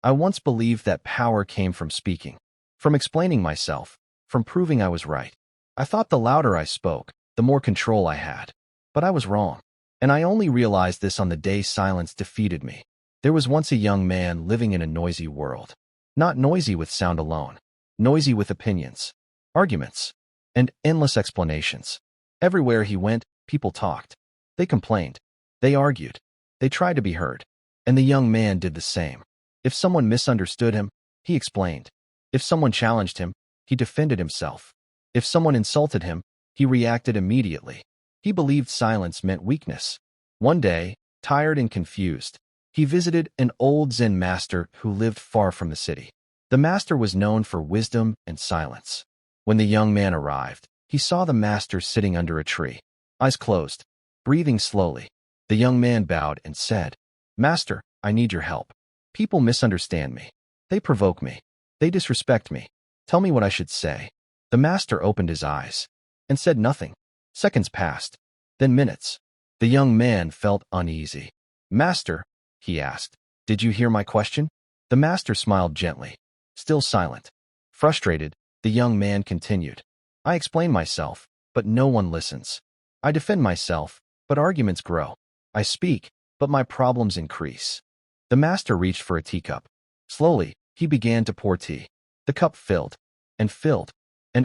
I once believed that power came from speaking, from explaining myself, from proving I was right. I thought the louder I spoke, the more control I had. But I was wrong. And I only realized this on the day silence defeated me. There was once a young man living in a noisy world. Not noisy with sound alone, noisy with opinions, arguments, and endless explanations. Everywhere he went, people talked. They complained. They argued. They tried to be heard. And the young man did the same. If someone misunderstood him, he explained. If someone challenged him, he defended himself. If someone insulted him, he reacted immediately. He believed silence meant weakness. One day, tired and confused, he visited an old Zen master who lived far from the city. The master was known for wisdom and silence. When the young man arrived, he saw the master sitting under a tree, eyes closed, breathing slowly. The young man bowed and said, "Master, I need your help. People misunderstand me. They provoke me. They disrespect me. Tell me what I should say." The master opened his eyes and said nothing. Seconds passed, then minutes. The young man felt uneasy. "Master," he asked, "did you hear my question?" The master smiled gently, still silent. Frustrated, the young man continued. "I explain myself, but no one listens. I defend myself, but arguments grow. I speak, but my problems increase." The master reached for a teacup. Slowly, he began to pour tea. The cup filled, and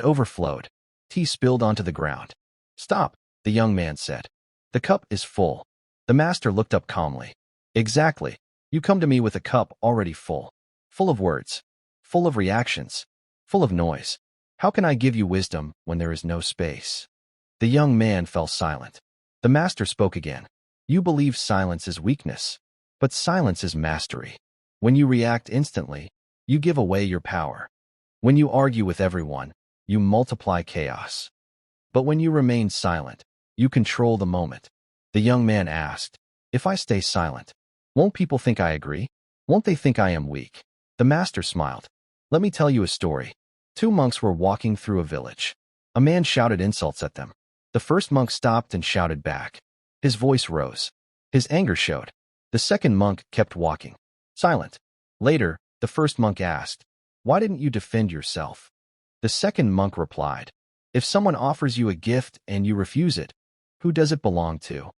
overflowed. Tea spilled onto the ground. "Stop," the young man said. "The cup is full." The master looked up calmly. "Exactly. You come to me with a cup already full. Full of words. Full of reactions. Full of noise. How can I give you wisdom when there is no space?" The young man fell silent. The master spoke again. "You believe silence is weakness, but silence is mastery. When you react instantly, you give away your power. When you argue with everyone, you multiply chaos. But when you remain silent, you control the moment." The young man asked, "If I stay silent, won't people think I agree? Won't they think I am weak?" The master smiled. "Let me tell you a story. Two monks were walking through a village. A man shouted insults at them. The first monk stopped and shouted back. His voice rose. His anger showed. The second monk kept walking, silent. Later, the first monk asked, "Why didn't you defend yourself?" The second monk replied, "If someone offers you a gift and you refuse it, who does it belong to?"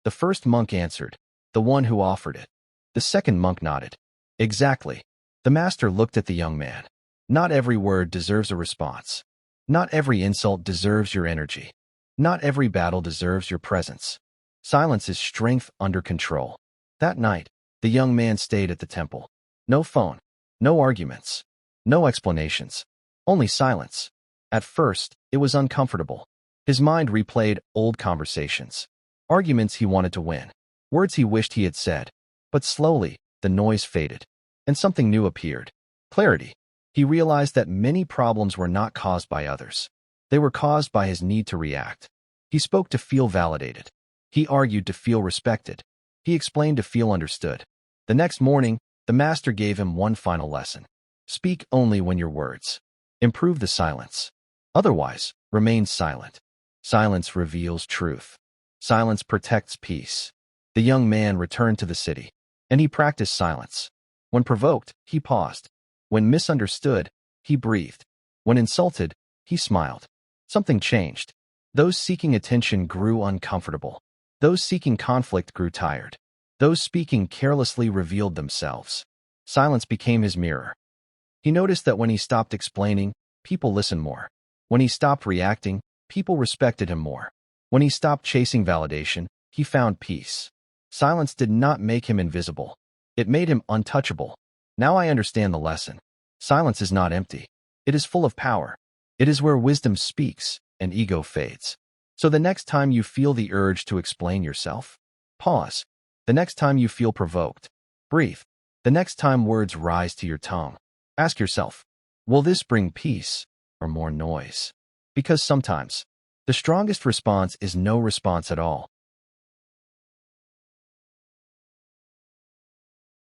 The first monk answered, "The one who offered it." The second monk nodded. "Exactly." The master looked at the young man. "Not every word deserves a response. Not every insult deserves your energy. Not every battle deserves your presence. Silence is strength under control." That night, the young man stayed at the temple. No phone, no arguments, no explanations, only silence. At first, it was uncomfortable. His mind replayed old conversations, arguments he wanted to win, words he wished he had said. But slowly, the noise faded, and something new appeared. Clarity. He realized that many problems were not caused by others. They were caused by his need to react. He spoke to feel validated. He argued to feel respected. He explained to feel understood. The next morning, the master gave him one final lesson. Speak only when your words improve the silence. Otherwise, remain silent. Silence reveals truth. Silence protects peace. The young man returned to the city, and he practiced silence. When provoked, he paused. When misunderstood, he breathed. When insulted, he smiled. Something changed. Those seeking attention grew uncomfortable. Those seeking conflict grew tired. Those speaking carelessly revealed themselves. Silence became his mirror. He noticed that when he stopped explaining, people listened more. When he stopped reacting, people respected him more. When he stopped chasing validation, he found peace. Silence did not make him invisible. It made him untouchable. Now I understand the lesson. Silence is not empty. It is full of power. It is where wisdom speaks and ego fades. So the next time you feel the urge to explain yourself, pause. The next time you feel provoked, breathe. The next time words rise to your tongue, ask yourself, will this bring peace or more noise? Because sometimes, the strongest response is no response at all.